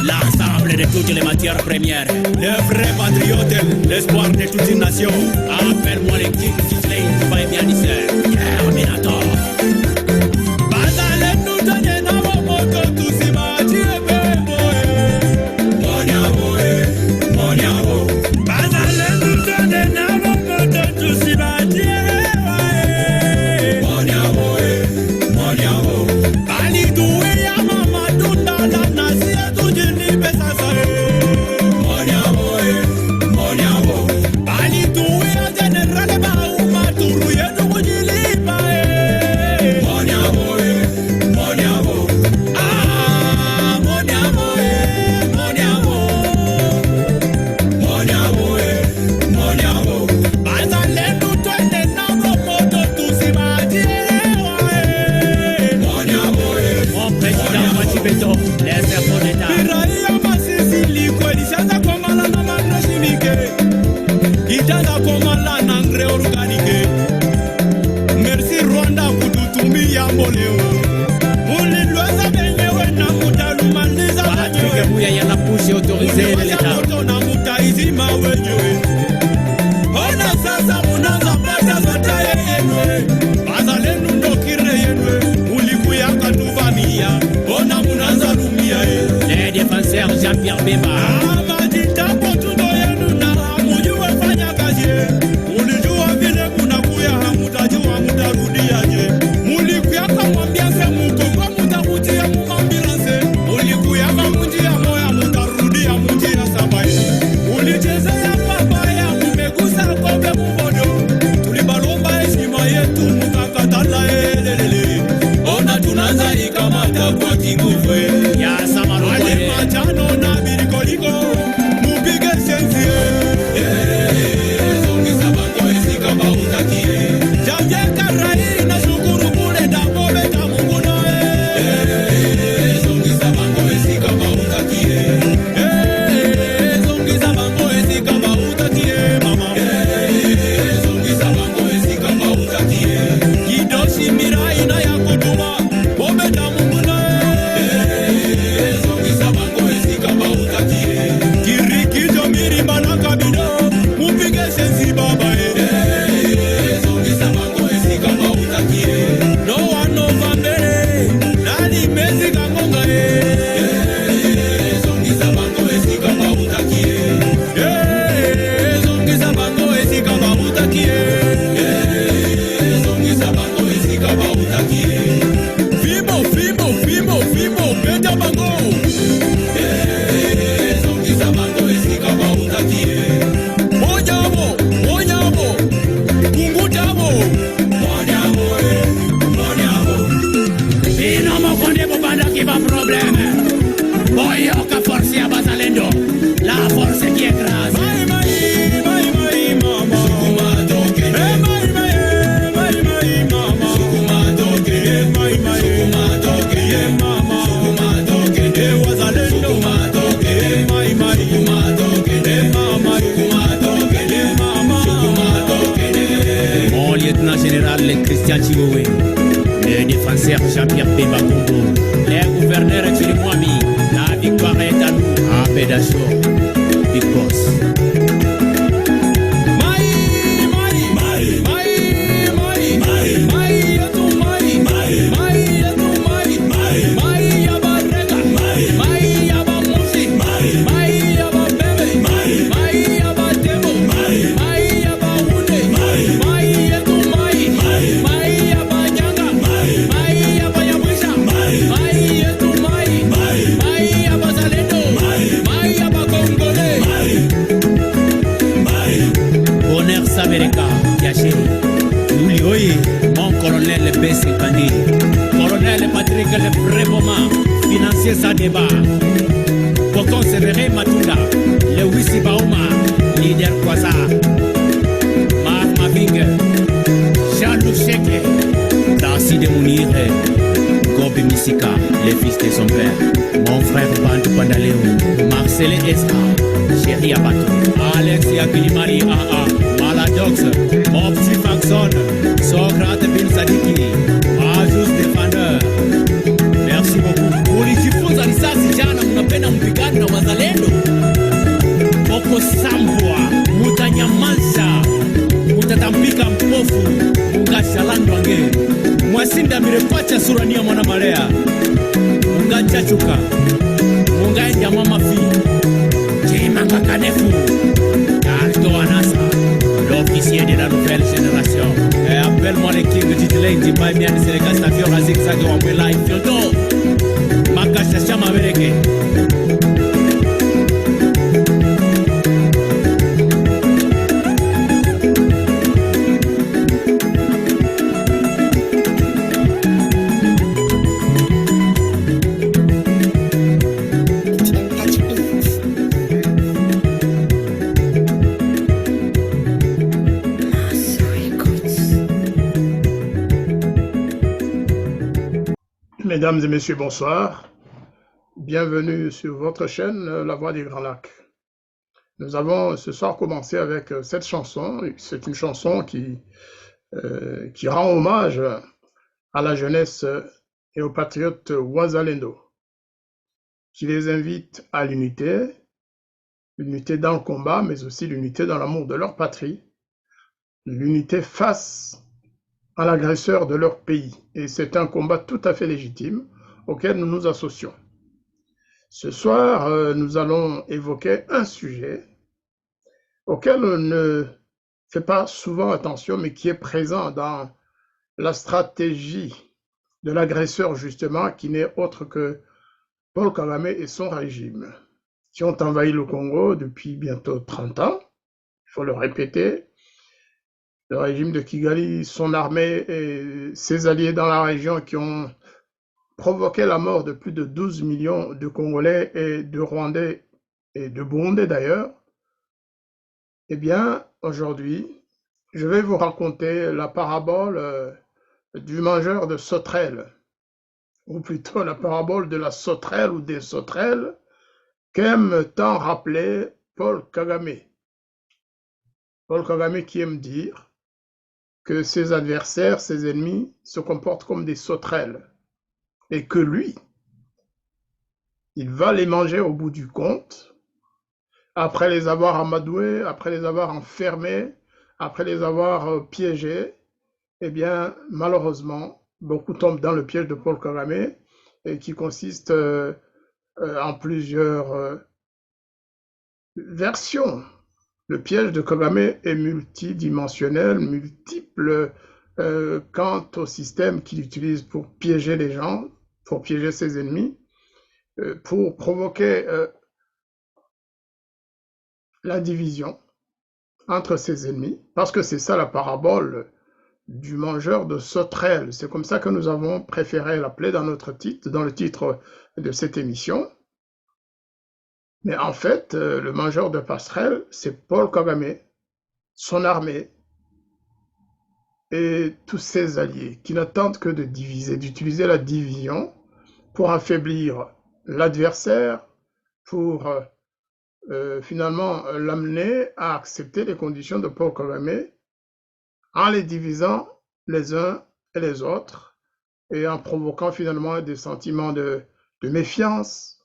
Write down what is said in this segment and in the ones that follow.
l'ensemble de toutes les matières premières, le vrai patriote, l'espoir de toute une nation. Appelle-moi le King Sisley, pas bien d'ici, Terminator. Merci Rwanda kututumia yamboleo. Patrick Mouya yana poussé autorisé de l'État. Ona sasa munaza pata zote yenwe. Bazalenu ndokire yenwe. Ulikuya katuvamia. Ona munaza lumia yenwe. Les défenseurs Jean-Pierre Bemba. Ya sama wale machano na birikoliko mupige sensi zongeza bango esika bautakie jamje karai na shukuru kule dapo beta Mungu nae zongeza bango esika bautakie zongeza bango esika bautakie mama zongeza bango esika bautakie kidoshi mirai na yakutuma bobeta Mungu Christian Chigowe, le défenseur Jean-Pierre Bemba Congo, le gouverneur Chirimwami, la victoire est à nous, à Bédacho, Big Boss. Mon colonel B.C. Kandi, colonel Patrick le vrai moment, financier sa débat. Bokon Sévéré Matunda, le Wissi Bauma, leader Kwaza, Marc Maving, Jean-Luc Cheke, Darcy de Mounir, Gobi Misika, le fils de son père, mon frère Bantou Pandaléo, Marcel Esra, Chéri Abato, Alex Yakilimari AA, Malade. Paradox, mon petit Faxon, Socrate Bin Sadiki, Azus Defender. Merci beaucoup. Ulijifunza risasi jana, mnapenda mpigano na wazalendo. Boko sambwa, mutanyamaza, mutatambika mpofu, mungashalandwange. Mwasinda mirepacha surania mwana marea. Mungachachuka, mungaenja mwamafi. Jimanga Kanefu, Alto Anasa, l'officier de la nouvelle génération. Et appelle-moi le king de Titelaine, Timba Mian, c'est le Castafio, Razik, Sagi, Wambela, Fiodo, Makasha Mavereke. Mesdames et messieurs, bonsoir. Bienvenue sur votre chaîne La Voix des Grands Lacs. Nous avons ce soir commencé avec cette chanson. C'est une chanson qui rend hommage à la jeunesse et aux patriotes Wazalendo, qui les invite à l'unité dans le combat, mais aussi l'unité dans l'amour de leur patrie, l'unité face à l'agresseur de leur pays. Et c'est un combat tout à fait légitime auquel nous nous associons. Ce soir, nous allons évoquer un sujet auquel on ne fait pas souvent attention, mais qui est présent dans la stratégie de l'agresseur, justement, qui n'est autre que Paul Kagame et son régime, qui ont envahi le Congo depuis bientôt 30 ans, il faut le répéter. Le régime de Kigali, son armée et ses alliés dans la région qui ont provoqué la mort de plus de 12 millions de Congolais et de Rwandais et de Burundais d'ailleurs. Eh bien, aujourd'hui, je vais vous raconter la parabole du mangeur de sauterelles, ou plutôt la parabole de la sauterelle ou des sauterelles, qu'aime tant rappeler Paul Kagame. Paul Kagame qui aime dire que ses adversaires, ses ennemis, se comportent comme des sauterelles et que lui, il va les manger au bout du compte, après les avoir amadoués, après les avoir enfermés, après les avoir piégés. Eh bien, malheureusement, beaucoup tombent dans le piège de Paul Kagame, et qui consiste en plusieurs versions. Le piège de Kagame est multidimensionnel, multiple quant au système qu'il utilise pour piéger les gens, pour piéger ses ennemis, pour provoquer la division entre ses ennemis, parce que c'est ça la parabole du mangeur de sauterelles. C'est comme ça que nous avons préféré l'appeler dans notre titre, dans le titre de cette émission. Mais en fait, le mangeur de passerelles, c'est Paul Kagame, son armée et tous ses alliés qui n'attendent que de diviser, d'utiliser la division pour affaiblir l'adversaire, pour finalement l'amener à accepter les conditions de Paul Kagame en les divisant les uns et les autres et en provoquant finalement des sentiments de méfiance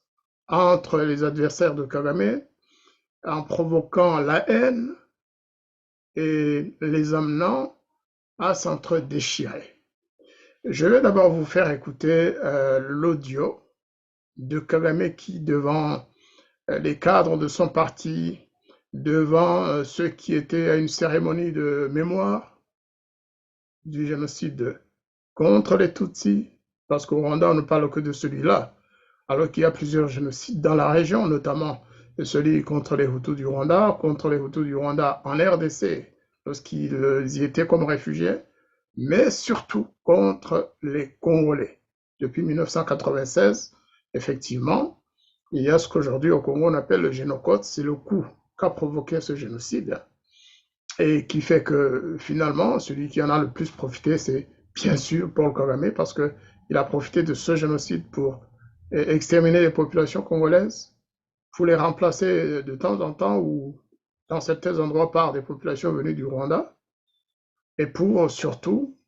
entre les adversaires de Kagame, en provoquant la haine et les amenant à s'entre-déchirer. Je vais d'abord vous faire écouter l'audio de Kagame qui, devant les cadres de son parti, devant ceux qui étaient à une cérémonie de mémoire du génocide contre les Tutsis, parce qu'au Rwanda, on ne parle que de celui-là, alors qu'il y a plusieurs génocides dans la région, notamment celui contre les Hutus du Rwanda en RDC, lorsqu'ils y étaient comme réfugiés, mais surtout contre les Congolais. Depuis 1996, effectivement, il y a ce qu'aujourd'hui au Congo on appelle le génocide, c'est le coup qu'a provoqué ce génocide, et qui fait que finalement, celui qui en a le plus profité, c'est bien sûr Paul Kagame, parce qu'il a profité de ce génocide pour exterminer les populations congolaises, pour les remplacer de temps en temps ou dans certains endroits par des populations venues du Rwanda et pour surtout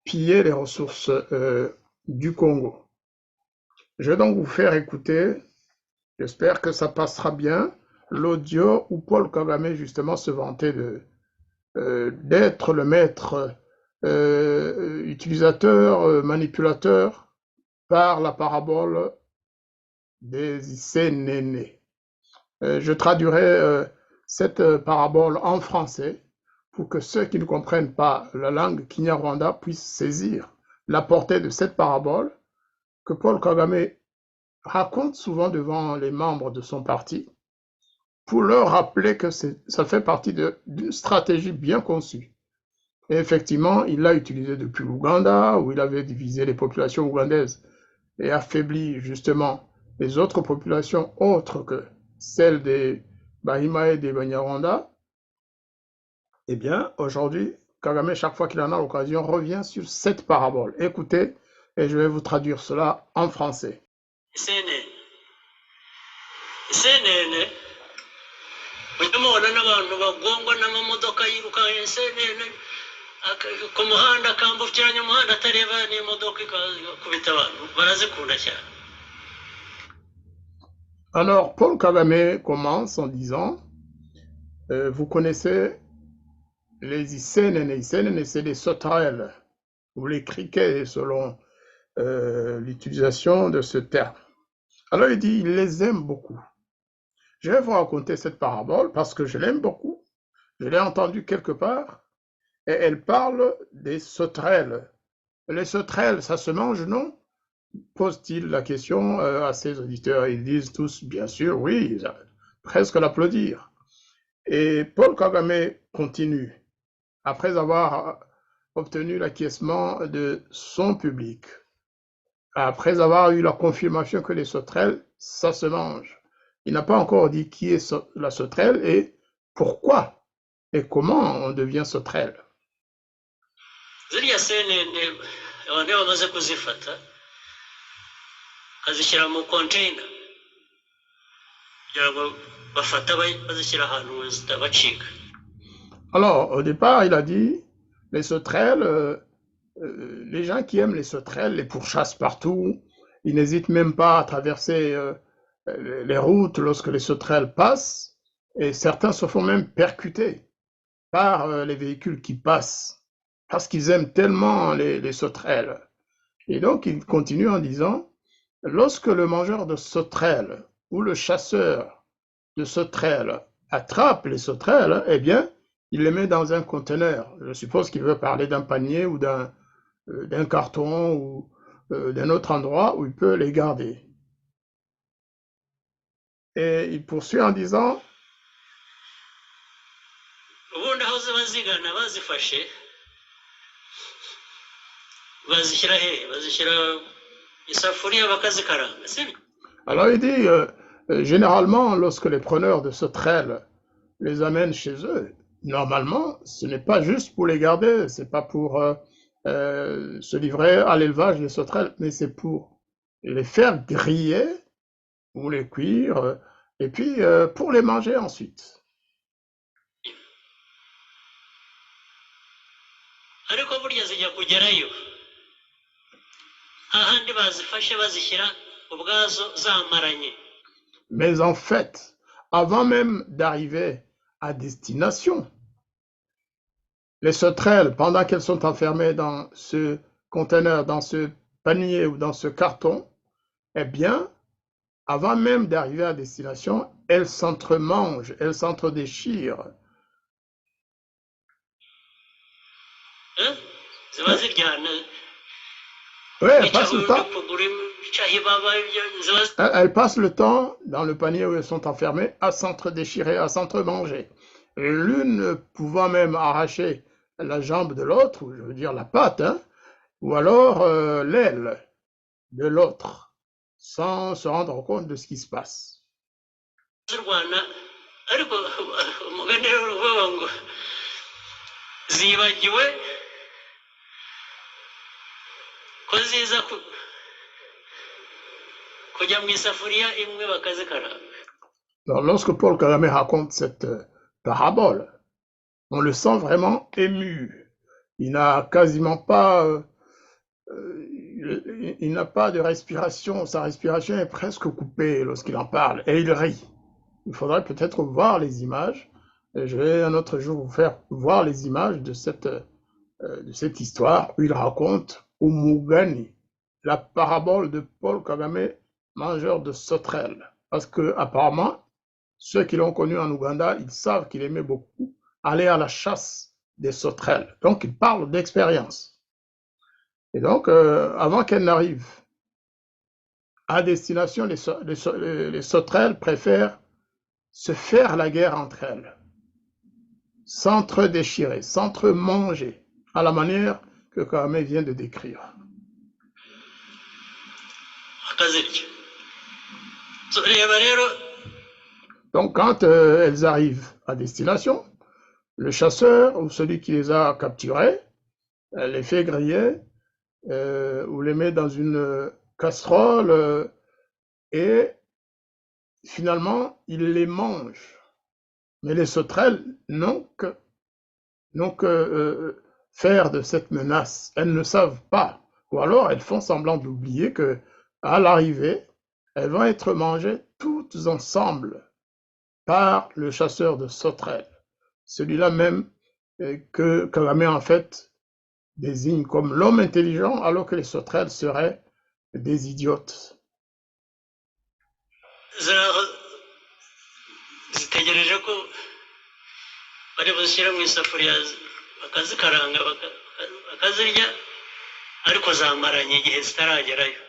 piller les ressources du Congo. Je vais donc vous faire écouter, j'espère que ça passera bien, l'audio où Paul Kagame justement se vantait d'être le maître utilisateur, manipulateur par la parabole des Isénéné. Je traduirai cette parabole en français pour que ceux qui ne comprennent pas la langue Kinyarwanda puissent saisir la portée de cette parabole que Paul Kagame raconte souvent devant les membres de son parti pour leur rappeler que ça fait partie d'une stratégie bien conçue. Et effectivement, il l'a utilisé depuis l'Ouganda, où il avait divisé les populations ougandaises et affaibli justement les autres populations autres que celles des Bahima et des Banyarwanda. Eh bien, aujourd'hui, Kagame, chaque fois qu'il en a l'occasion, revient sur cette parabole. Écoutez, et je vais vous traduire cela en français. Isenene mujamubona n'abantu bagongwa n'amamodoka yiruka isenene ku muhanda akambukiranya umuhanda atareba n'imodoka ikubita abantu barazikunda cyane. Alors, Paul Kagame commence en disant, vous connaissez les Isénènes. Isénènes, c'est les sauterelles, ou les criquets, selon l'utilisation de ce terme. Alors, il dit, il les aime beaucoup. Je vais vous raconter cette parabole parce que je l'aime beaucoup. Je l'ai entendue quelque part et elle parle des sauterelles. Les sauterelles, ça se mange, non? Pose-t-il la question à ses auditeurs. Ils disent tous, bien sûr, oui, presque l'applaudir. Et Paul Kagame continue, après avoir obtenu l'acquiescement de son public, après avoir eu la confirmation que les sauterelles, ça se mange. Il n'a pas encore dit qui est la sauterelle et pourquoi et comment on devient sauterelle. Ziriya senene abantu iyo bamaze kuzifata bazishyira mu container kugira ngo bafata bazishyira ahantu zitabacika. Alors, au départ, il a dit, les sauterelles, les gens qui aiment les sauterelles les pourchassent partout, ils n'hésitent même pas à traverser les routes lorsque les sauterelles passent, et certains se font même percuter par les véhicules qui passent, parce qu'ils aiment tellement les sauterelles. Et donc, il continue en disant, lorsque le mangeur de sauterelles ou le chasseur de sauterelles attrape les sauterelles, eh bien, il les met dans un conteneur. Je suppose qu'il veut parler d'un panier ou d'un carton ou d'un autre endroit où il peut les garder. Et il poursuit en disant, ubundi aho ziba zigana bazifashe bazishyira he bazishyira isafuriya bakazikaranga sibyo. Alors il dit, généralement, lorsque les preneurs de sauterelles les amènent chez eux, normalement, ce n'est pas juste pour les garder, c'est pas pour se livrer à l'élevage des sauterelles, mais c'est pour les faire griller ou les cuire, et puis pour les manger ensuite. Ariko burya zijya kugerayo ahandi bazifashe bazishyira ubwazo zamaranye. Mais en fait, avant même d'arriver à destination, les sauterelles, pendant qu'elles sont enfermées dans ce conteneur, dans ce panier ou dans ce carton, eh bien, avant même d'arriver à destination, elles s'entremangent, elles s'entredéchirent. Ziba ziryana. Oui, elles passent le temps dans le panier où elles sont enfermées à s'entredéchirer, à s'entremanger. L'une pouvant même arracher la jambe de l'autre, ou je veux dire la patte, hein, ou alors l'aile de l'autre, sans se rendre compte de ce qui se passe. Zirwana ariko umugani uvuga ngo zibagiwe ko ziza kujya mu isafuriya imwe bakazikaranga. Alors, lorsque Paul Kagame raconte cette parabole. On le sent vraiment ému. Il n'a quasiment pas, il n'a pas de respiration. Sa respiration est presque coupée lorsqu'il en parle et il rit. Il faudrait peut-être voir les images. Et je vais un autre jour vous faire voir les images de cette histoire où il raconte Umugani, la parabole de Paul Kagame, mangeur de sauterelles. Parce que apparemment, ceux qui l'ont connu en Ouganda, ils savent qu'il aimait beaucoup aller à la chasse des sauterelles. Donc, il parle d'expérience. Et donc, avant qu'elle n'arrive à destination, les sauterelles préfèrent se faire la guerre entre elles, s'entre-déchirer, s'entre-manger, à la manière que Kagame vient de décrire. Donc, quand elles arrivent à destination, le chasseur ou celui qui les a capturées les fait griller ou les met dans une casserole et finalement, il les mange. Mais les sauterelles n'ont que faire de cette menace. Elles ne savent pas. Ou alors, elles font semblant d'oublier qu'à l'arrivée, elles vont être mangées toutes ensemble par le chasseur de sauterelles. Celui-là même que Kagame en fait désigne comme l'homme intelligent, alors que les sauterelles seraient des idiotes. zitegereje ko bari bushyira mu isafuriya bakazikaranga bakazirya ariko zamaranye igihe zitaragerayo.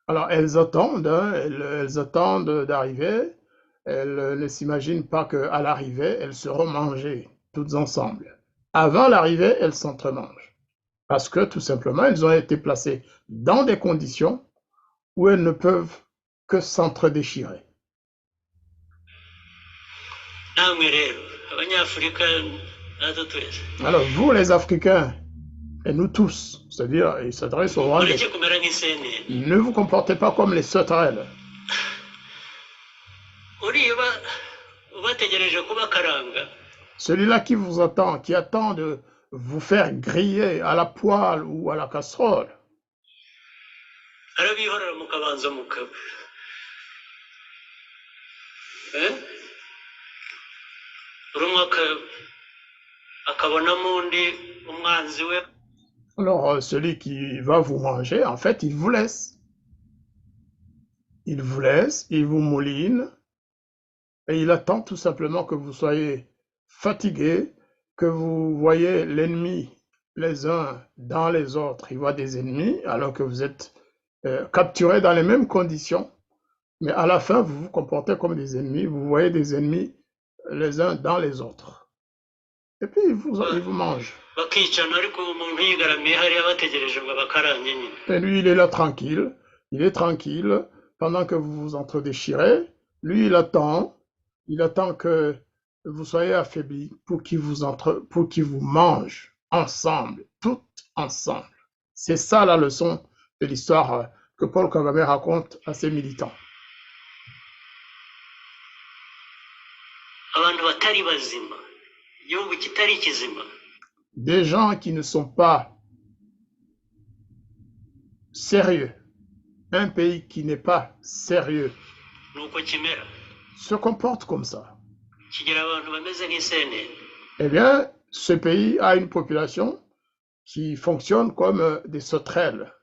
Alors elles attendent, hein, elles attendent d'arriver. Elles ne s'imaginent pas qu'à l'arrivée, elles seront mangées toutes ensemble. Avant l'arrivée, elles s'entremangent. Parce que tout simplement, elles ont été placées dans des conditions où elles ne peuvent que s'entre-déchirer. Alors vous les Africains, et nous tous, c'est-à-dire, il s'adresse aux Rwandais, ne vous comportez pas comme les sauterelles. Celui-là qui vous attend, qui attend de vous faire griller à la poêle ou à la casserole, alors celui qui va vous manger, en fait, il vous laisse. Il vous laisse, il vous mouline, et il attend tout simplement que vous soyez fatigué, que vous voyez l'ennemi les uns dans les autres. Il voit des ennemis alors que vous êtes capturés dans les mêmes conditions, mais à la fin, vous vous comportez comme des ennemis, vous voyez des ennemis les uns dans les autres. Et puis, il vous mange. Et lui, il est là tranquille, pendant que vous vous entre-déchirez. Lui, il attend que vous soyez affaiblis pour qu'il vous mange ensemble, tout ensemble. C'est ça la leçon de l'histoire que Paul Kagame raconte à ses militants. Des gens qui ne sont pas sérieux, un pays qui n'est pas sérieux, se comporte comme ça. Eh bien, ce pays a une population qui fonctionne comme des sauterelles,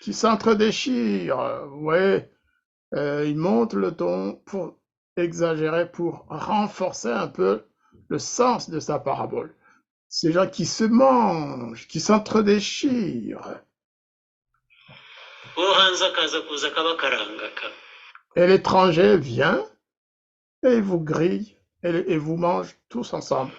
qui s'entre-déchirent. Vous voyez, ils montent le ton pour exagérer, pour renforcer un peu le sens de sa parabole. Ces gens qui se mangent, qui s'entre-déchirent. Et l'étranger vient et il vous grille et vous mange tous ensemble.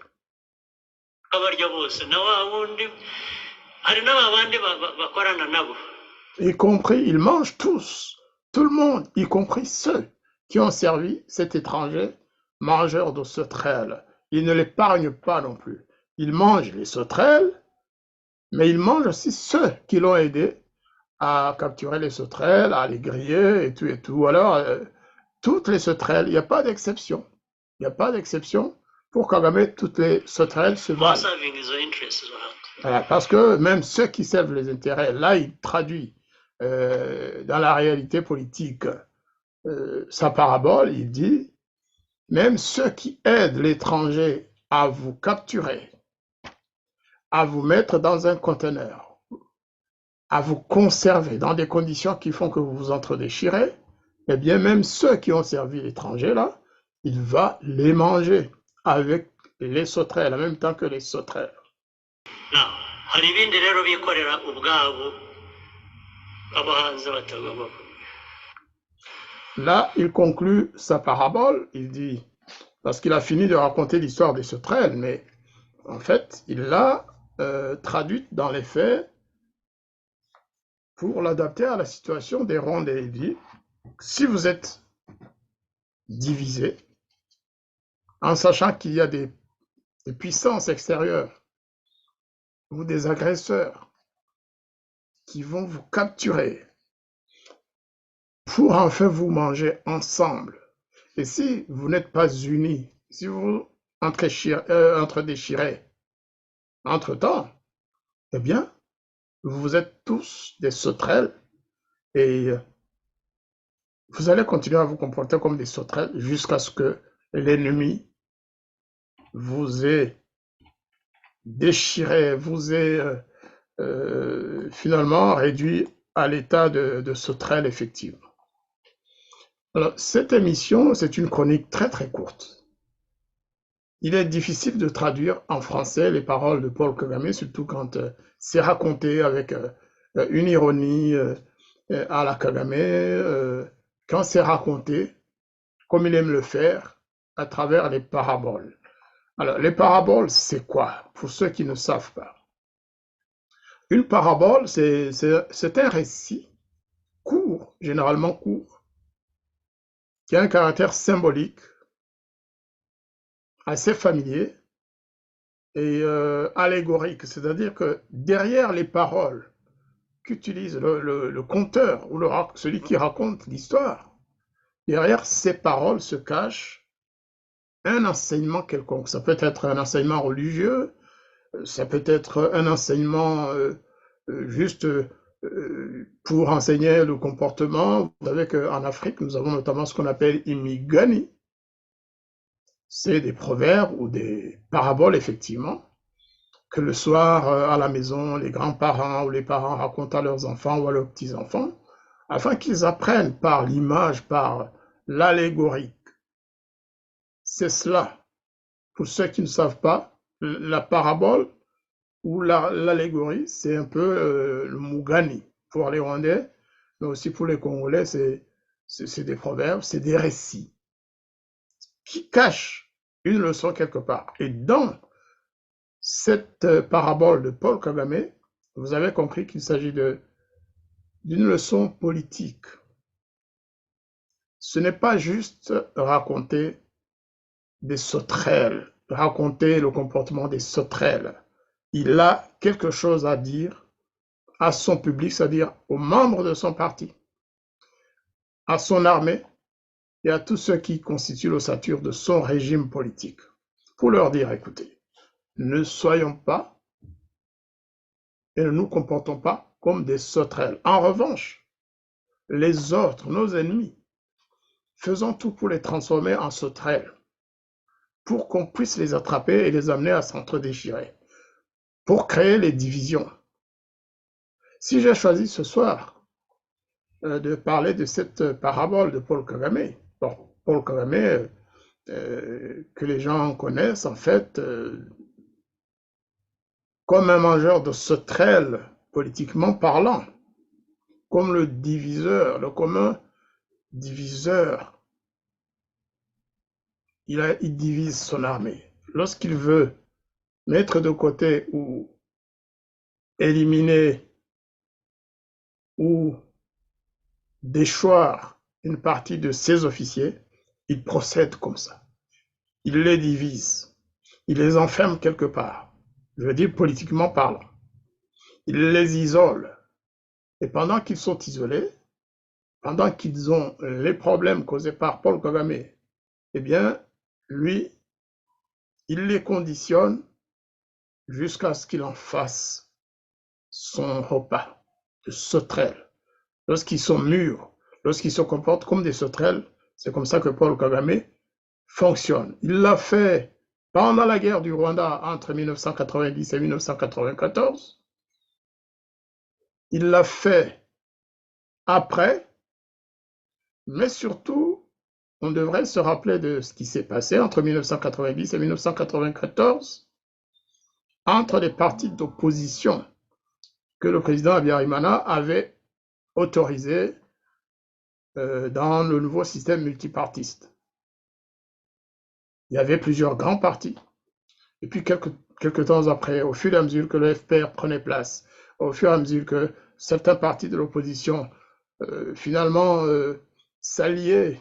Y compris, ils mangent tous, tout le monde, y compris ceux qui ont servi cet étranger mangeur de sauterelles. Ils ne l'épargnent pas non plus. Ils mangent les sauterelles, mais ils mangent aussi ceux qui l'ont aidé à capturer les sauterelles, à les griller et tout et tout. Alors, toutes les sauterelles, il n'y a pas d'exception. Il n'y a pas d'exception. Pour Kagame, toutes les sauterelles se valent. Voilà, parce que même ceux qui servent les intérêts, là, il traduit dans la réalité politique sa parabole, il dit, même ceux qui aident l'étranger à vous capturer, à vous mettre dans un conteneur, à vous conserver dans des conditions qui font que vous vous entredéchirez, eh bien, même ceux qui ont servi l'étranger, là, il va les manger avec les sauterelles, en même temps que les sauterelles. Là, il conclut sa parabole, il dit, parce qu'il a fini de raconter l'histoire des sauterelles, mais en fait, il l'a traduite dans les faits pour l'adapter à la situation des Rwandais. Il dit, si vous êtes divisés, en sachant qu'il y a des puissances extérieures ou des agresseurs qui vont vous capturer pour enfin vous manger ensemble. Et si vous n'êtes pas unis, si vous entre-déchirez entre-temps, eh bien, vous êtes tous des sauterelles et vous allez continuer à vous comporter comme des sauterelles jusqu'à ce que l'ennemi vous ait déchiré, vous ait finalement réduit à l'état de sauterelle effectivement. Alors, cette émission, c'est une chronique très très courte. Il est difficile de traduire en français les paroles de Paul Kagame, surtout quand c'est raconté avec une ironie à la Kagame, quand c'est raconté, comme il aime le faire, à travers les paraboles. Alors, les paraboles, c'est quoi, pour ceux qui ne savent pas? Une parabole, c'est un récit court, généralement court, qui a un caractère symbolique, assez familier et allégorique. C'est-à-dire que derrière les paroles qu'utilise le conteur ou celui qui raconte l'histoire, derrière ces paroles se cache un enseignement quelconque. Ça peut être un enseignement religieux, ça peut être un enseignement juste pour enseigner le comportement. Vous savez qu'en Afrique, nous avons notamment ce qu'on appelle imigani. C'est des proverbes ou des paraboles, effectivement, que le soir, à la maison, les grands-parents ou les parents racontent à leurs enfants ou à leurs petits-enfants, afin qu'ils apprennent par l'image, par l'allégorie. C'est cela. Pour ceux qui ne savent pas, la parabole ou l'allégorie, c'est un peu le Mugani pour les Rwandais, mais aussi pour les Congolais, c'est des proverbes, c'est des récits qui cachent une leçon quelque part. Et dans cette parabole de Paul Kagame, vous avez compris qu'il s'agit d'une leçon politique. Ce n'est pas juste raconter des sauterelles, raconter le comportement des sauterelles. Il a quelque chose à dire à son public, c'est-à-dire aux membres de son parti, à son armée et à tous ceux qui constituent l'ossature de son régime politique, pour leur dire, écoutez, ne soyons pas et ne nous comportons pas comme des sauterelles. En revanche, les autres, nos ennemis, faisons tout pour les transformer en sauterelles, pour qu'on puisse les attraper et les amener à s'entre-déchirer, pour créer les divisions. Si j'ai choisi ce soir de parler de cette parabole de Paul Kagame, bon, Paul Kagame, que les gens connaissent en fait comme un mangeur de sauterelles politiquement parlant, comme le diviseur, le commun diviseur. Il divise son armée. Lorsqu'il veut mettre de côté ou éliminer ou déchoir une partie de ses officiers, il procède comme ça. Il les divise, il les enferme quelque part, je veux dire politiquement parlant. Il les isole. Et pendant qu'ils sont isolés, pendant qu'ils ont les problèmes causés par Paul Kagame, eh bien, lui, il les conditionne jusqu'à ce qu'il en fasse son repas de sauterelles. Lorsqu'ils sont mûrs, lorsqu'ils se comportent comme des sauterelles, c'est comme ça que Paul Kagame fonctionne. Il l'a fait pendant la guerre du Rwanda entre 1990 et 1994. Il l'a fait après, mais surtout, on devrait se rappeler de ce qui s'est passé entre 1990 et 1994 entre les partis d'opposition que le président Habyarimana avait autorisé dans le nouveau système multipartiste. Il y avait plusieurs grands partis. Et puis, quelques temps après, au fur et à mesure que le FPR prenait place, au fur et à mesure que certains partis de l'opposition, finalement, s'alliaient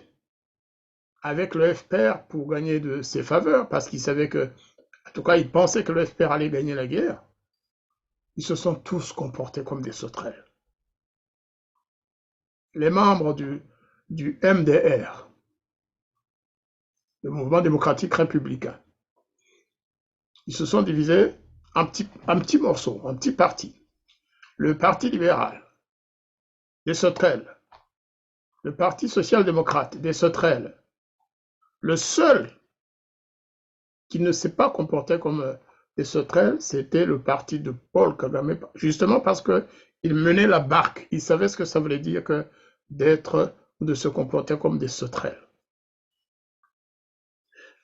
avec le FPR pour gagner de ses faveurs, parce qu'ils savaient que, en tout cas, ils pensaient que le FPR allait gagner la guerre, ils se sont tous comportés comme des sauterelles. Les membres du MDR, le Mouvement démocratique républicain, ils se sont divisés en petits morceaux, en petits partis. Le Parti libéral, des sauterelles. Le Parti social-démocrate, des sauterelles. Le seul qui ne s'est pas comporté comme des sauterelles, c'était le parti de Paul Kagame, justement parce qu'il menait la barque. Il savait ce que ça voulait dire que d'être ou de se comporter comme des sauterelles.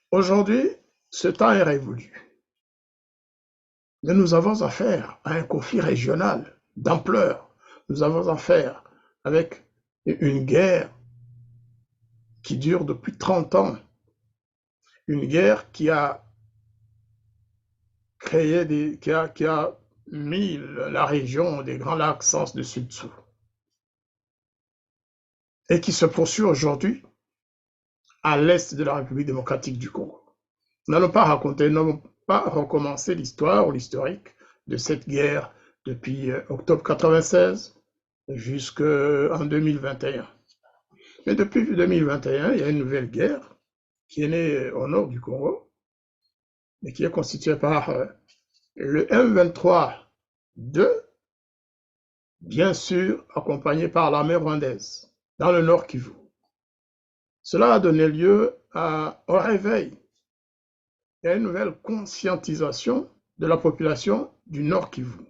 Aujourd'hui, ce temps est révolu. Mais nous avons affaire à un conflit régional d'ampleur. Nous avons affaire avec une guerre qui dure depuis 30 ans. Une guerre qui a créé qui a mis la région des Grands Lacs sens dessus-dessous. Et qui se poursuit aujourd'hui à l'est de la République démocratique du Congo. Nous n'allons pas raconter, nous n'allons pas recommencer l'histoire ou l'historique de cette guerre depuis octobre 1996 jusqu'en 2021. Mais depuis 2021, il y a une nouvelle guerre qui est née au nord du Congo et qui est constituée par le M23-2, bien sûr accompagné par l'armée rwandaise, dans le nord Kivu. Cela a donné lieu au réveil et à une nouvelle conscientisation de la population du nord Kivu.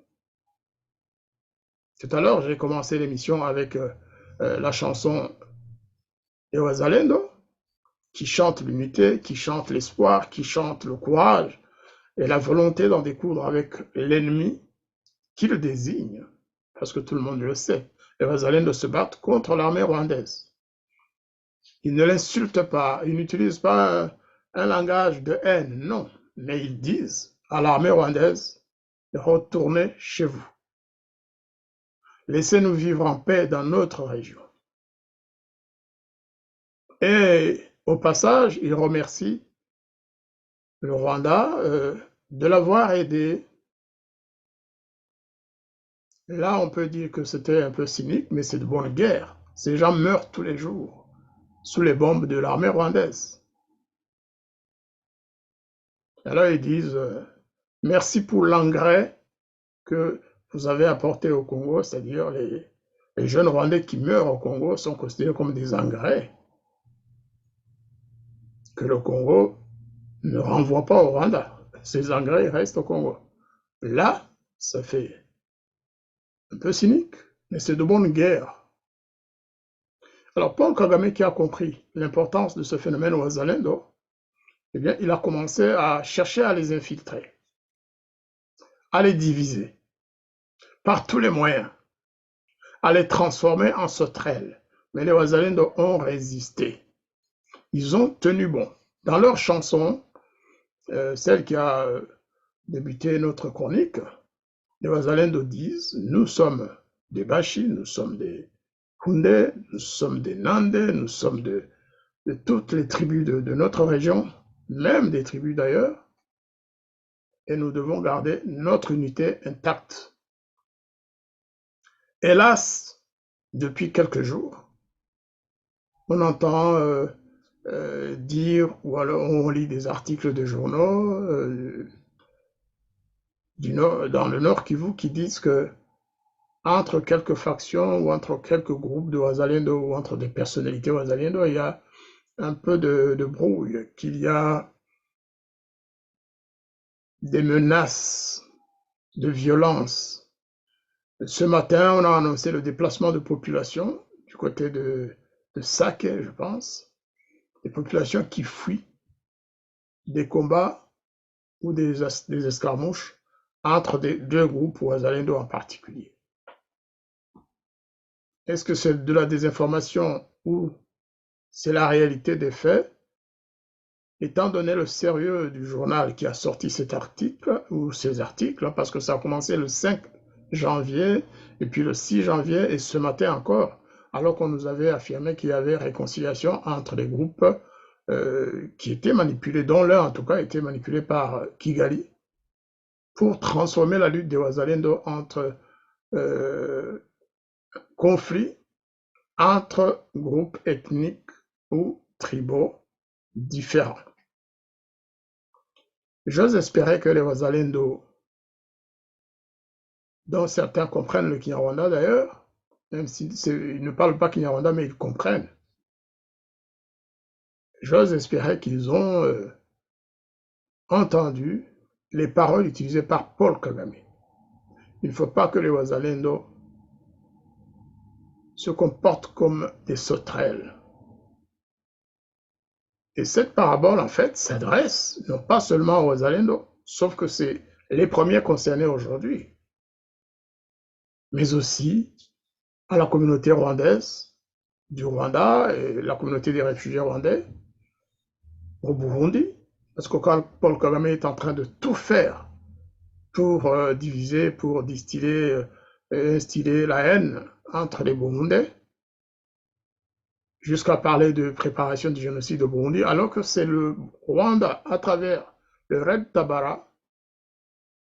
Tout à l'heure, j'ai commencé l'émission avec la chanson de Wazalendo, qui chante l'unité, qui chante l'espoir, qui chante le courage et la volonté d'en découdre avec l'ennemi qui le désigne, parce que tout le monde le sait. Les Wazalendo se battent contre l'armée rwandaise. Ils ne l'insultent pas, ils n'utilisent pas un langage de haine, non, mais ils disent à l'armée rwandaise de retourner chez vous. Laissez-nous vivre en paix dans notre région. Et au passage, il remercie le Rwanda de l'avoir aidé. Là, on peut dire que c'était un peu cynique, mais c'est de bonne guerre. Ces gens meurent tous les jours sous les bombes de l'armée rwandaise. Alors ils disent merci pour l'engrais que vous avez apporté au Congo, c'est-à-dire les jeunes Rwandais qui meurent au Congo sont considérés comme des engrais que le Congo ne renvoie pas au Rwanda. Ces engrais restent au Congo. Là, ça fait un peu cynique, mais c'est de bonne guerre. Alors, Paul Kagame, qui a compris l'importance de ce phénomène Wazalendo, eh bien, il a commencé à chercher à les infiltrer, à les diviser, par tous les moyens, à les transformer en sauterelles. Mais les Wazalendo ont résisté. Ils ont tenu bon. Dans leur chanson, celle qui a débuté notre chronique, les Wazalendo disent « Nous sommes des Bashi, nous sommes des Houndé, nous sommes des Nandé, nous sommes de toutes les tribus de notre région, même des tribus d'ailleurs, et nous devons garder notre unité intacte. » Hélas, depuis quelques jours, on entend dire, ou alors on lit des articles de journaux dans le Nord Kivu qui disent que entre quelques factions ou entre quelques groupes de Wazalendo ou entre des personnalités Wazalendo, il y a un peu de brouille, qu'il y a des menaces de violence. Ce matin, on a annoncé le déplacement de population du côté de Sake, je pense, des populations qui fuient des combats ou des escarmouches entre deux groupes Wazalendo en particulier. Est-ce que c'est de la désinformation ou c'est la réalité des faits? Étant donné le sérieux du journal qui a sorti cet article, ou ces articles, parce que ça a commencé le 5 janvier, et puis le 6 janvier, et ce matin encore, alors qu'on nous avait affirmé qu'il y avait réconciliation entre les groupes qui étaient manipulés, dont l'un en tout cas était manipulé par Kigali, pour transformer la lutte des Wazalendo entre conflits entre groupes ethniques ou tribaux différents. J'ose espérer que les Wazalendo, dont certains comprennent le Kinyarwanda d'ailleurs, même s'ils ne parlent pas Kinyarwanda, mais ils comprennent, j'ose espérer qu'ils ont entendu les paroles utilisées par Paul Kagame. Il ne faut pas que les Wazalendo se comportent comme des sauterelles. Et cette parabole, en fait, s'adresse non pas seulement aux Wazalendo, sauf que c'est les premiers concernés aujourd'hui, mais aussi à la communauté rwandaise du Rwanda et la communauté des réfugiés rwandais au Burundi, parce que quand Paul Kagame est en train de tout faire pour diviser, pour instiller la haine entre les Burundais, jusqu'à parler de préparation du génocide au Burundi, alors que c'est le Rwanda, à travers le Red Tabara,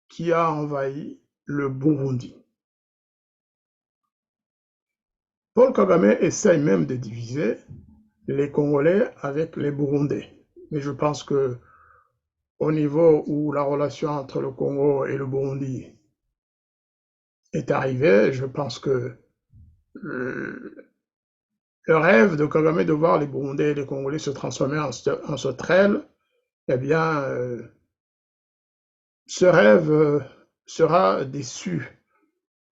qui a envahi le Burundi. Paul Kagame essaye même de diviser les Congolais avec les Burundais. Mais je pense que au niveau où la relation entre le Congo et le Burundi est arrivée, je pense que le rêve de Kagame de voir les Burundais et les Congolais se transformer en sauterelles, eh bien, ce rêve sera déçu.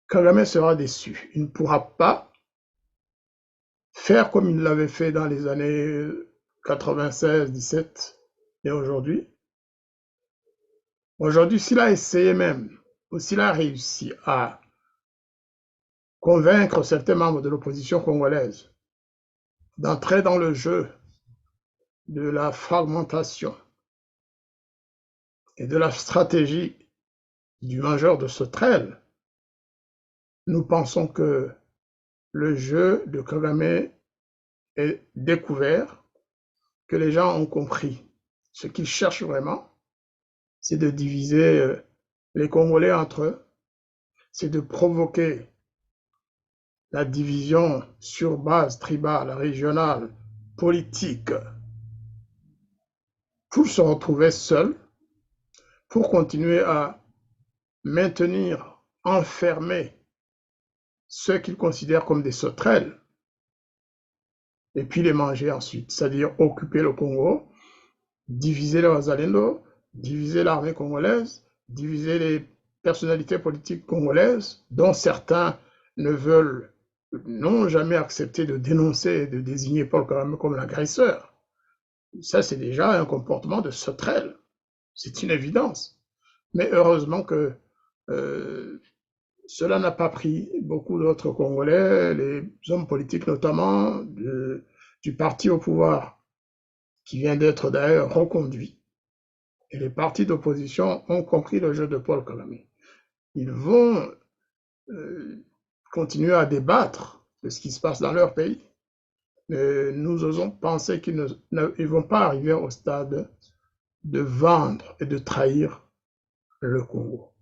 Kagame sera déçu. Il ne pourra pas faire comme il l'avait fait dans les années 96, 17 et aujourd'hui. Aujourd'hui, s'il a essayé même, ou s'il a réussi à convaincre certains membres de l'opposition congolaise d'entrer dans le jeu de la fragmentation et de la stratégie du mangeur de sauterelles, nous pensons que le jeu de Kagame est découvert, que les gens ont compris. Ce qu'ils cherchent vraiment, c'est de diviser les Congolais entre eux, c'est de provoquer la division sur base tribale, régionale, politique, pour se retrouver seuls, pour continuer à maintenir enfermés ceux qu'ils considèrent comme des sauterelles, et puis les manger ensuite, c'est-à-dire occuper le Congo, diviser les Wazalendo, diviser l'armée congolaise, diviser les personnalités politiques congolaises, dont certains n'ont jamais accepté de dénoncer et de désigner Paul Kagame comme l'agresseur. Ça, c'est déjà un comportement de sauterelle. C'est une évidence. Mais heureusement que cela n'a pas pris beaucoup d'autres Congolais, les hommes politiques notamment, du parti au pouvoir, qui vient d'être d'ailleurs reconduit. Et les partis d'opposition ont compris le jeu de Paul Kagame. Ils vont continuer à débattre de ce qui se passe dans leur pays. Mais nous osons penser qu'ils ne vont pas arriver au stade de vendre et de trahir le Congo.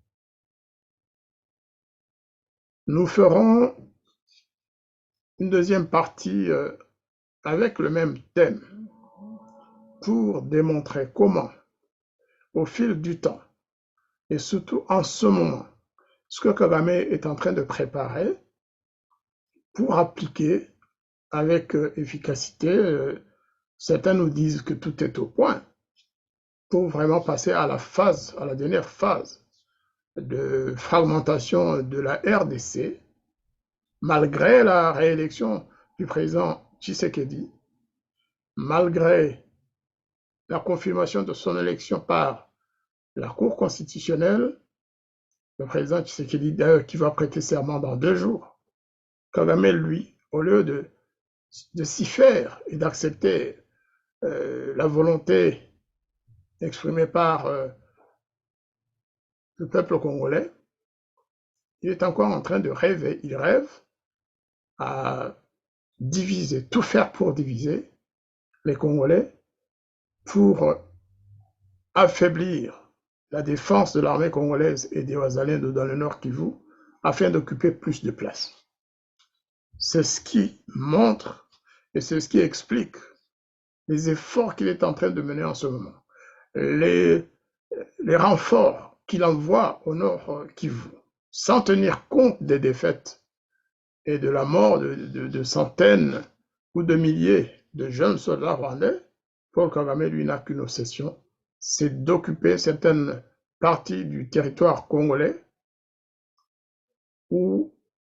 Nous ferons une deuxième partie avec le même thème pour démontrer comment, au fil du temps, et surtout en ce moment, ce que Kagame est en train de préparer pour appliquer avec efficacité, certains nous disent que tout est au point, pour vraiment passer à la dernière phase de fragmentation de la RDC, malgré la réélection du président Tshisekedi, malgré la confirmation de son élection par la Cour constitutionnelle, le président Tshisekedi d'ailleurs qui va prêter serment dans 2 jours, Kagame, lui, au lieu de s'y faire et d'accepter la volonté exprimée par le peuple congolais, il est encore en train de rêver. Il rêve à diviser, tout faire pour diviser les Congolais, pour affaiblir la défense de l'armée congolaise et des Wazalins dans le Nord Kivu, afin d'occuper plus de place. C'est ce qui montre et c'est ce qui explique les efforts qu'il est en train de mener en ce moment. Les renforts qu'il envoie au Nord Kivu, sans tenir compte des défaites et de la mort de centaines ou de milliers de jeunes soldats rwandais, Paul Kagame, lui, n'a qu'une obsession, c'est d'occuper certaines parties du territoire congolais où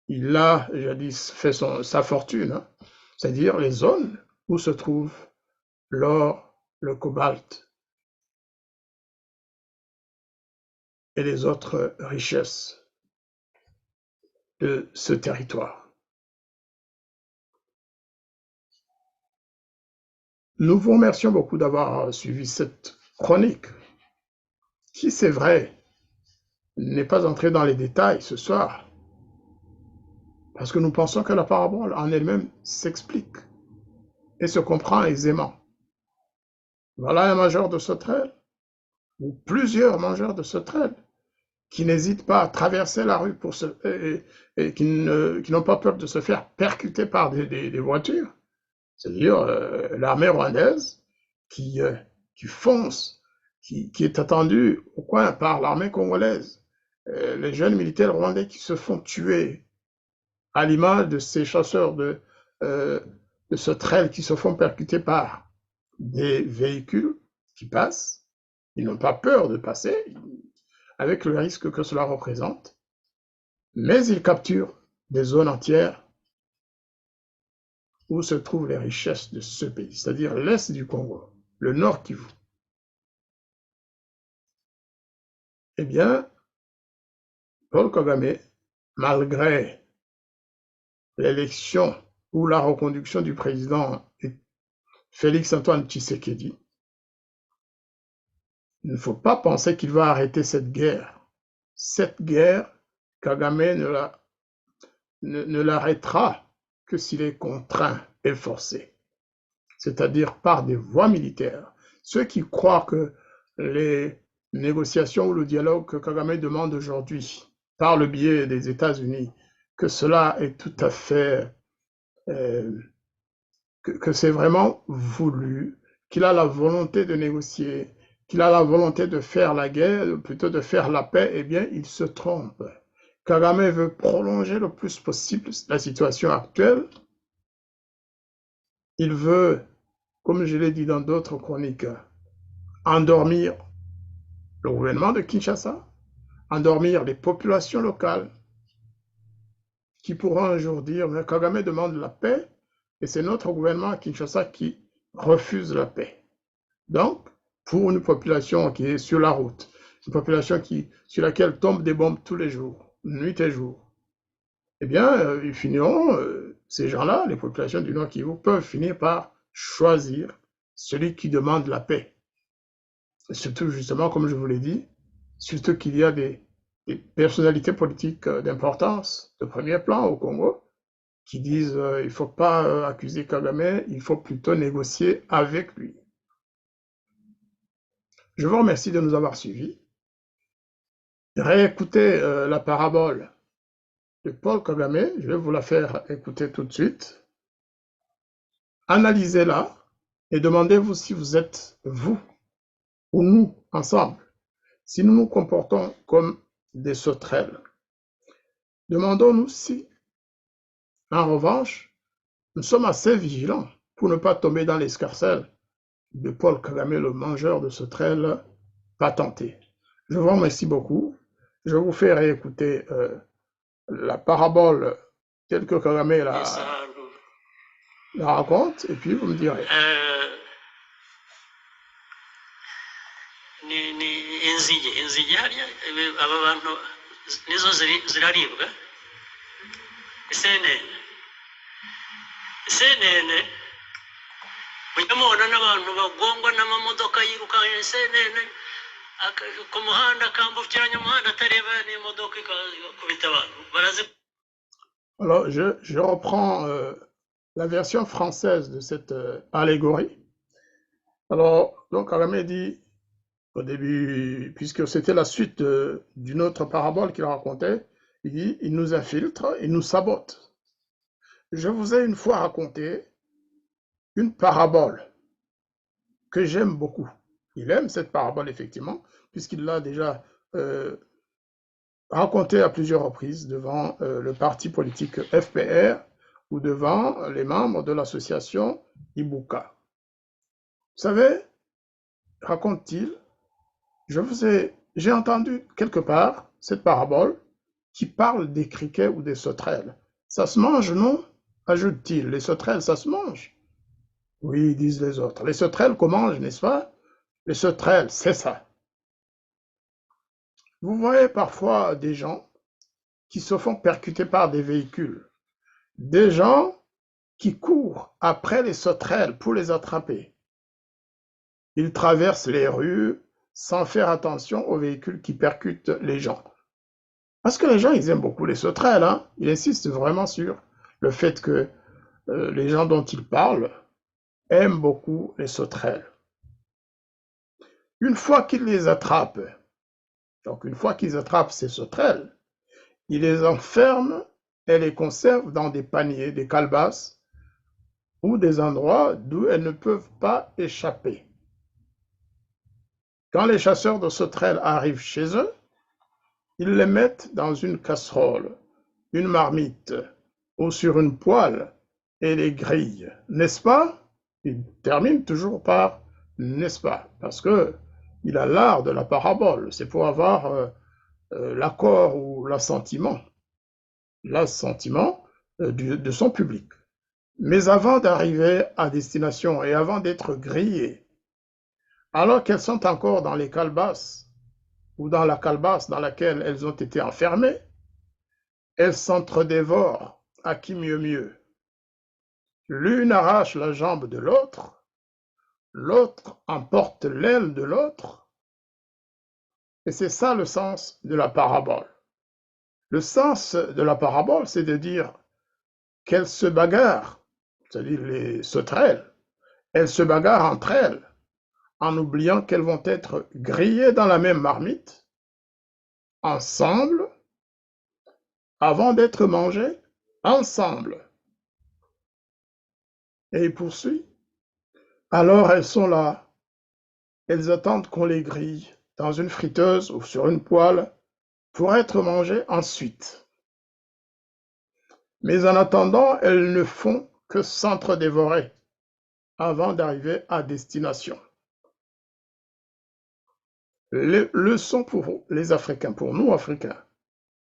il a jadis fait sa fortune, hein, c'est-à-dire les zones où se trouve l'or, le cobalt et les autres richesses de ce territoire. Nous vous remercions beaucoup d'avoir suivi cette chronique, qui, c'est vrai, n'est pas entrée dans les détails ce soir, parce que nous pensons que la parabole en elle-même s'explique et se comprend aisément. Voilà un mangeur de sauterelles, ou plusieurs mangeurs de sauterelles, qui n'hésitent pas à traverser la rue et qui n'ont pas peur de se faire percuter par des voitures, c'est-à-dire l'armée rwandaise qui fonce, qui est attendue au coin par l'armée congolaise, les jeunes militaires rwandais qui se font tuer à l'image de ces chasseurs de sauterelles qui se font percuter par des véhicules qui passent. Ils n'ont pas peur de passer, avec le risque que cela représente, mais ils capturent des zones entières où se trouvent les richesses de ce pays, c'est-à-dire l'Est du Congo, le Nord Kivu. Eh bien, Paul Kagame, malgré l'élection ou la reconduction du président Félix-Antoine Tshisekedi, il ne faut pas penser qu'il va arrêter cette guerre. Cette guerre, Kagame ne l'arrêtera que s'il est contraint et forcé, c'est-à-dire par des voies militaires. Ceux qui croient que les négociations ou le dialogue que Kagame demande aujourd'hui par le biais des États-Unis, que cela est tout à fait, que c'est vraiment voulu, qu'il a la volonté de négocier, qu'il a la volonté de faire la guerre, plutôt de faire la paix, eh bien, il se trompe. Kagame veut prolonger le plus possible la situation actuelle. Il veut, comme je l'ai dit dans d'autres chroniques, endormir le gouvernement de Kinshasa, endormir les populations locales qui pourront un jour dire mais Kagame demande la paix et c'est notre gouvernement à Kinshasa qui refuse la paix. Donc, pour une population qui est sur la route, une population sur laquelle tombent des bombes tous les jours, nuit et jour, eh bien, ils finiront, ces gens-là, les populations du Nord Kivu, peuvent finir par choisir celui qui demande la paix. Et surtout, justement, comme je vous l'ai dit, surtout qu'il y a des personnalités politiques d'importance, de premier plan au Congo, qui disent il ne faut pas accuser Kagame, il faut plutôt négocier avec lui. Je vous remercie de nous avoir suivis. Réécoutez la parabole de Paul Kagame, je vais vous la faire écouter tout de suite, analysez-la et demandez-vous si vous êtes vous ou nous ensemble, si nous nous comportons comme des sauterelles. Demandons-nous si, en revanche, nous sommes assez vigilants pour ne pas tomber dans l'escarcelle de Paul Kagame, le mangeur de sauterelles patenté. Je vous remercie beaucoup. Je vous fais réécouter la parabole telle que Kagame la raconte, et puis vous me direz. ni inzige hariya aba bantu nizo ziraribwa isenene mujya mubona n'abantu bagongwa n'amamodoka yirukanye isenene ku muhanda akambukiranya umuhanda atareba n'imodoka ikakubita abantu barazi. Alors je reprends la version française de cette allégorie. Alors donc Kagame dit au début, puisque c'était la suite d'une autre parabole qu'il racontait, il dit, il nous infiltre, il nous sabote. Je vous ai une fois raconté une parabole que j'aime beaucoup. Il aime cette parabole, effectivement, puisqu'il l'a déjà racontée à plusieurs reprises devant le parti politique FPR ou devant les membres de l'association Ibuka. Vous savez, raconte-t-il, j'ai entendu quelque part cette parabole qui parle des criquets ou des sauterelles. Ça se mange, non? Ajoute-t-il. Les sauterelles, ça se mange? Oui, disent les autres. Les sauterelles qu'on mange, n'est-ce pas? Les sauterelles, c'est ça. Vous voyez parfois des gens qui se font percuter par des véhicules. Des gens qui courent après les sauterelles pour les attraper. Ils traversent les rues sans faire attention aux véhicules qui percutent les gens. Parce que les gens, ils aiment beaucoup les sauterelles. Hein? Ils insistent vraiment sur le fait que les gens dont ils parlent aiment beaucoup les sauterelles. Une fois qu'ils les attrapent, donc une fois qu'ils attrapent ces sauterelles, ils les enferment et les conservent dans des paniers, des calebasses ou des endroits d'où elles ne peuvent pas échapper. Quand les chasseurs de sauterelles arrivent chez eux, ils les mettent dans une casserole, une marmite ou sur une poêle et les grillent, n'est-ce pas? Il termine toujours par « n'est-ce pas ?» parce que il a l'art de la parabole, c'est pour avoir l'accord ou l'assentiment de son public. Mais avant d'arriver à destination et avant d'être grillées, alors qu'elles sont encore dans les calebasses ou dans la calebasse dans laquelle elles ont été enfermées, elles s'entre-dévorent à qui mieux mieux. L'une arrache la jambe de l'autre, l'autre emporte l'aile de l'autre, et c'est ça le sens de la parabole. Le sens de la parabole, c'est de dire qu'elles se bagarrent, c'est-à-dire les sauterelles, elles se bagarrent entre elles, en oubliant qu'elles vont être grillées dans la même marmite, ensemble, avant d'être mangées, ensemble. Et il poursuit. Alors elles sont là, elles attendent qu'on les grille dans une friteuse ou sur une poêle pour être mangées ensuite. Mais en attendant, elles ne font que s'entre-dévorer avant d'arriver à destination. Leçon pour les Africains, pour nous Africains,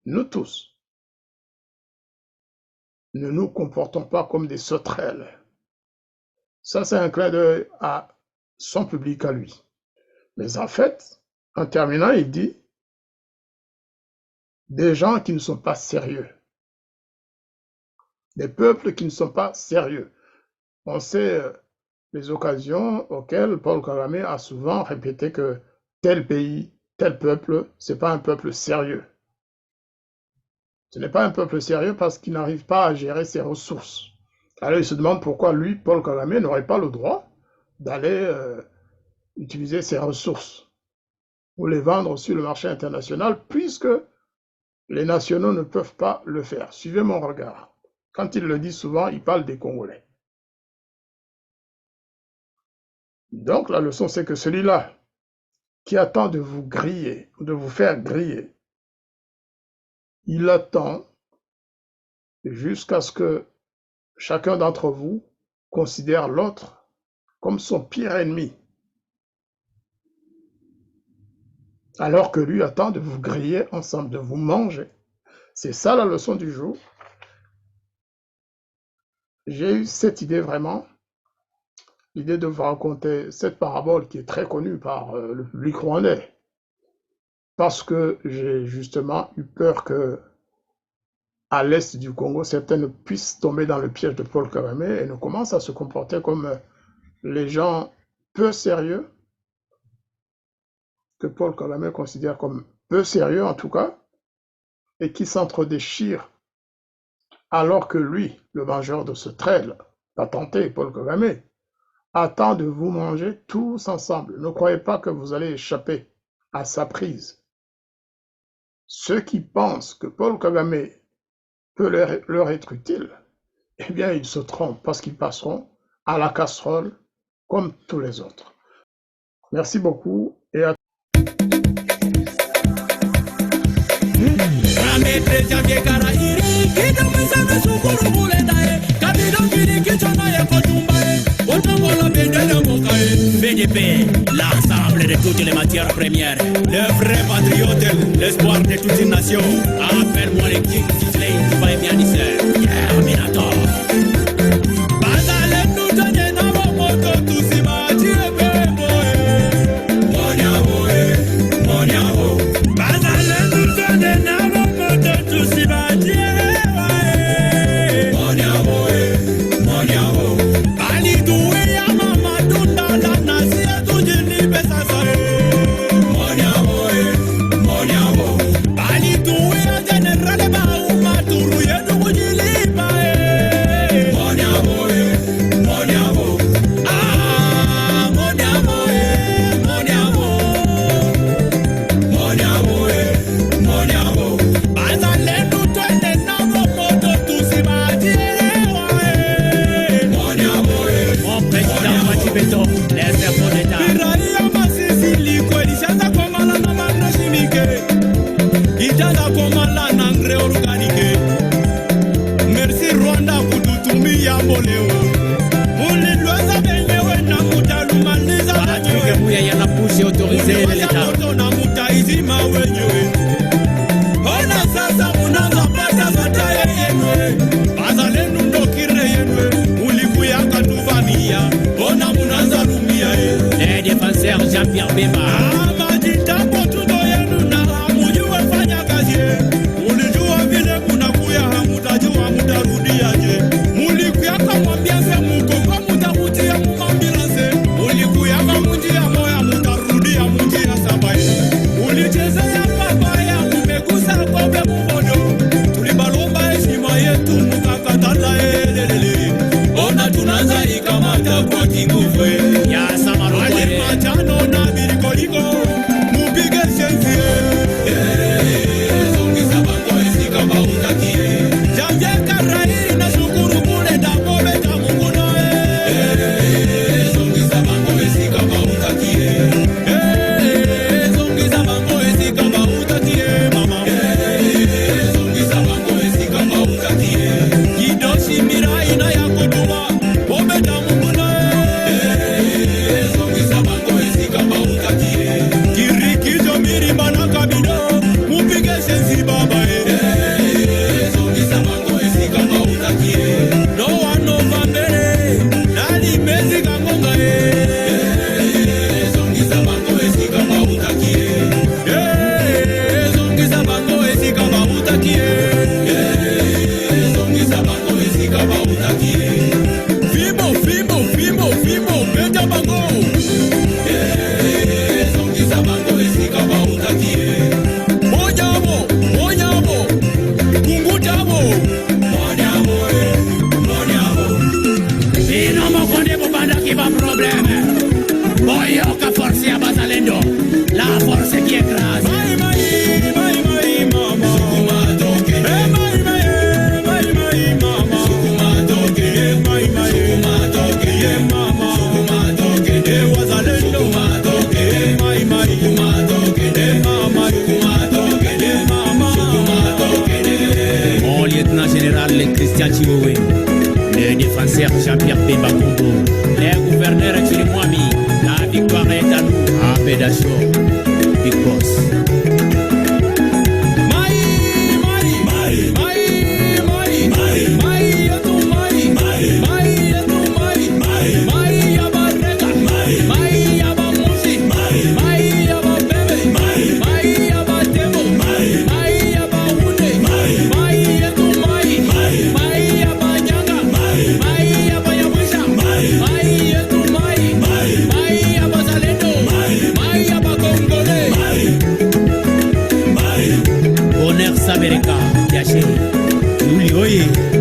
nous tous. Ne nous comportons pas comme des sauterelles. Ça, c'est un clin d'œil à son public à lui. Mais en fait, en terminant, il dit des gens qui ne sont pas sérieux. Des peuples qui ne sont pas sérieux. On sait les occasions auxquelles Paul Kagame a souvent répété que tel pays, tel peuple, ce n'est pas un peuple sérieux. Ce n'est pas un peuple sérieux parce qu'il n'arrive pas à gérer ses ressources. Alors il se demande pourquoi lui, Paul Kagame, n'aurait pas le droit d'aller utiliser ses ressources ou les vendre sur le marché international puisque les nationaux ne peuvent pas le faire. Suivez mon regard. Quand il le dit souvent, il parle des Congolais. Donc la leçon, c'est que celui-là qui attend de vous griller, de vous faire griller, il attend jusqu'à ce que chacun d'entre vous considère l'autre comme son pire ennemi, alors que lui attend de vous griller ensemble, de vous manger. C'est ça la leçon du jour. J'ai eu cette idée vraiment, l'idée de vous raconter cette parabole qui est très connue par le public rwandais, parce que j'ai justement eu peur que à l'est du Congo, certains ne puissent tomber dans le piège de Paul Kagame et ne commencent à se comporter comme les gens peu sérieux, que Paul Kagame considère comme peu sérieux en tout cas, et qui s'entre-déchirent alors que lui, le mangeur de ce trail, patenté Paul Kagame, attend de vous manger tous ensemble. Ne croyez pas que vous allez échapper à sa prise. Ceux qui pensent que Paul Kagame peut leur être utile, eh bien ils se trompent parce qu'ils passeront à la casserole comme tous les autres. Merci beaucoup et à BDP, l'ensemble de toutes les matières premières, le vrai patriote, l'espoir de toute une nation. Appelle-moi le King Sisley, tu vas bien dire, Terminator. Merci Rwanda kututumia yamboleo. Afrique yana poussé autorisé l'État. Ona sasa unazapata zote yenyewe. Bazalenu ndokire yenyewe. Ulikuya katuvamia. Ona munaanza rumia yenyewe. Les défenseurs Jean-Pierre Bemba. Majitambo tudo yenu na hamujue fanya kazi. Ulijua vile munakuya hamutajua mutarudiaje. Mulikuya kamwambia semuko kwa mutakutia mumambirase. Ulikuya kamunjia moya mutarudia munjia sabaye. Ulichezea papaya mumegusa kobe mumodo. Tulibalomba heshima yetu mukakatala elelele. Ona tunaanza ikamata kwa kinguve. Ya Samaro Ale machano na birikoliko. Mupige shenzi. Zongisa bango esika mautakie. Jamje karai na shukuru kule damo beta munguno. Zongisa bango esika mautakie. Zongisa bango esika mautakie mama. Zongisa bango esika mautakie. Kidoshi mirai na yakutuma. Obeta munguno. Zongisa bango esika mautakie. Kirikizo mirima na kabido. Mupige shenzi baba. Zongisa bango esika mautakie. No one no vambere. Nali mezi kangonga. Zongisa bango esika mautakie. Zongisa bango esika mautakie. Zongisa bango esika mautakie. Fimo, beta bango. Zongisa bango esika mautakie. Monyamo, kungutamo. Monyamo. Ino mokonde bubanda kiba problème. Boyoka force ya bazalendo. La force qui écrase. Mai, mama. Sukuma toke. Mai, mama. Sukuma toke. Mai, sukuma toke. Mama. Sukuma toke. Chioué, le défenseur Jean-Pierre Bemba Combo, le gouverneur Chirimwami, la victoire est à nous, à Bédachor, Big Boss.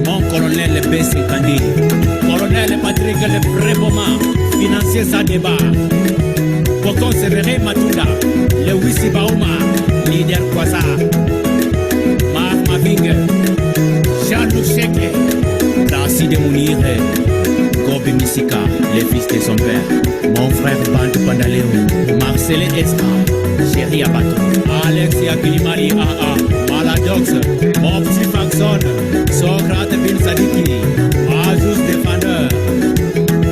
Mon colonel B50, colonel Patrick Le Bréboma, financier Sadeba, Bokon Serere Matunda, le Wissi Bauma, leader Kwaza, Marc Maving, Jean-Luc Cheke, Tassi de Mounir, Gobi Misika, le fils de son père, mon frère Bande Pandaléo, Marcelin Estra, Chéri Abato, Alex Yakilimari AA, Maladox, mon petit Faxon, Socrate Bin Sadiki, Azus Defender.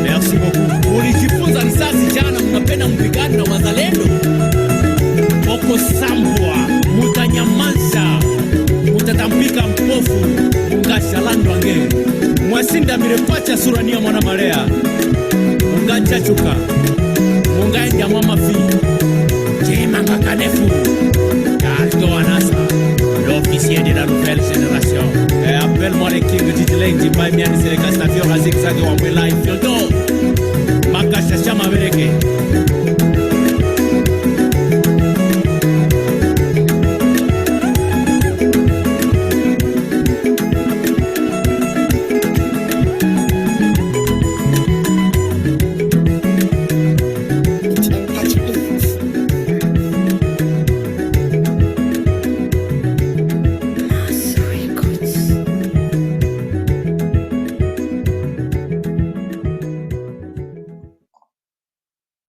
Merci beaucoup. Ulijifunza risasi jana, mnapenda mpigano na wazalendo. Oko sambwa, mutanyamaza, mutatambika mpofu, ungashalandwa nge. Mwasinda mirepacha surania mwana marea. Ungachachuka, ungaenda mama fi. Jema ngakanefu, Kalto Anasa, l'officier de la nouvelle génération. Appelle-moi le king du Dileng, Jimba Mian, c'est le Castafior, Azig Zag, Wambela, Fiodo. Makasha Chama avec